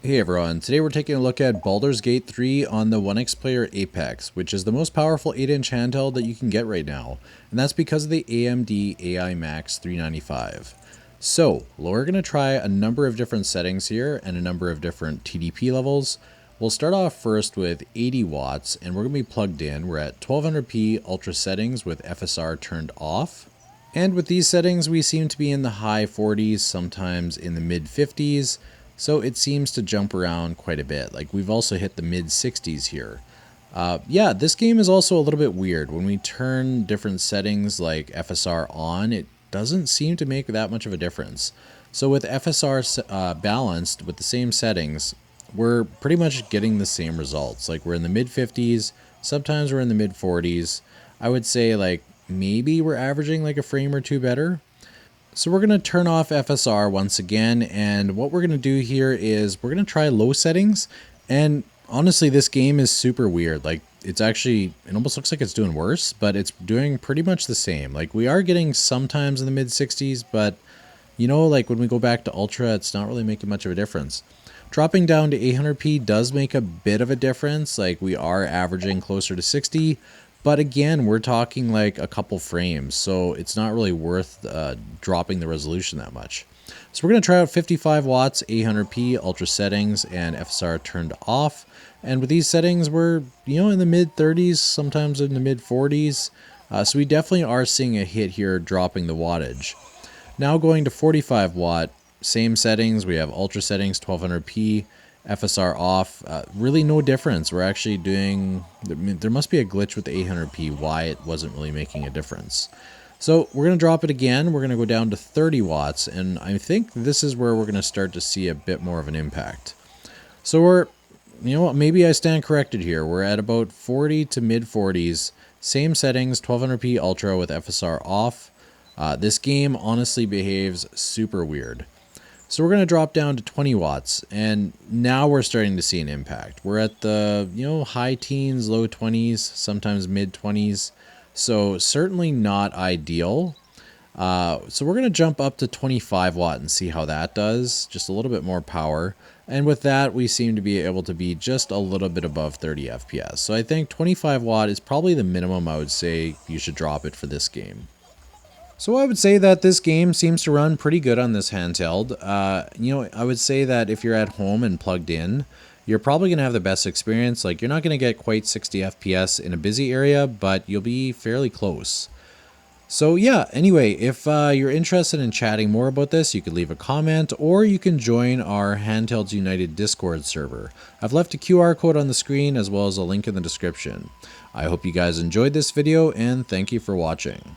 Hey everyone, today we're taking a look at Baldur's Gate 3 on the Onexfly APEX, which is the most powerful 8-inch handheld that you can get right now, and that's because of the AMD AI Max 395. So, we're going to try a number of different settings here and a number of different TDP levels. We'll start off first with 80 watts, and we're going to be plugged in. We're at 1200p ultra settings with FSR turned off. And with these settings, we seem to be in the high 40s, sometimes in the mid 50s. So it seems to jump around quite a bit. Like we've also hit the mid 60s here. Yeah, this game is also a little bit weird. When we turn different settings like FSR on, it doesn't seem to make that much of a difference. So with FSR balanced with the same settings, we're pretty much getting the same results. Like we're in the mid 50s, sometimes we're in the mid 40s. I would say like maybe we're averaging like a frame or two better. So we're going to turn off FSR once again, and what we're going to do here is we're going to try low settings, and honestly this game is super weird. Like it's actually, it almost looks like it's doing worse, but it's doing pretty much the same. Like we are getting sometimes in the mid 60s, but you know, like when we go back to Ultra, it's not really making much of a difference. Dropping down to 800p does make a bit of a difference. Like we are averaging closer to 60. But again, we're talking like a couple frames, so it's not really worth dropping the resolution that much. So we're going to try out 55 watts, 800p, ultra settings, and FSR turned off. And with these settings, we're, you know, in the mid 30s, sometimes in the mid 40s. So we definitely are seeing a hit here dropping the wattage. Now going to 45 watt, same settings. We have ultra settings, 1200p. FSR off, really no difference. We're actually doing, there must be a glitch with the 800p why it wasn't really making a difference. So we're going to drop it again. We're going to go down to 30 watts, and I think this is where we're going to start to see a bit more of an impact. So we're, you know, maybe I stand corrected here. We're at about 40 to mid 40s, same settings, 1200p ultra with FSR off. This game honestly behaves super weird. So we're going to drop down to 20 watts, and now we're starting to see an impact. We're at the, you know, high teens, low 20s, sometimes mid 20s. So certainly not ideal. So we're going to jump up to 25 watt and see how that does. Just a little bit more power. And with that, we seem to be able to be just a little bit above 30 FPS. So I think 25 watt is probably the minimum I would say you should drop it for this game. So I would say that this game seems to run pretty good on this handheld. You know, I would say that if you're at home and plugged in, you're probably going to have the best experience. Like you're not going to get quite 60 FPS in a busy area, but you'll be fairly close. So yeah, anyway, if you're interested in chatting more about this, you could leave a comment or you can join our Handhelds United Discord server. I've left a QR code on the screen as well as a link in the description. I hope you guys enjoyed this video and thank you for watching.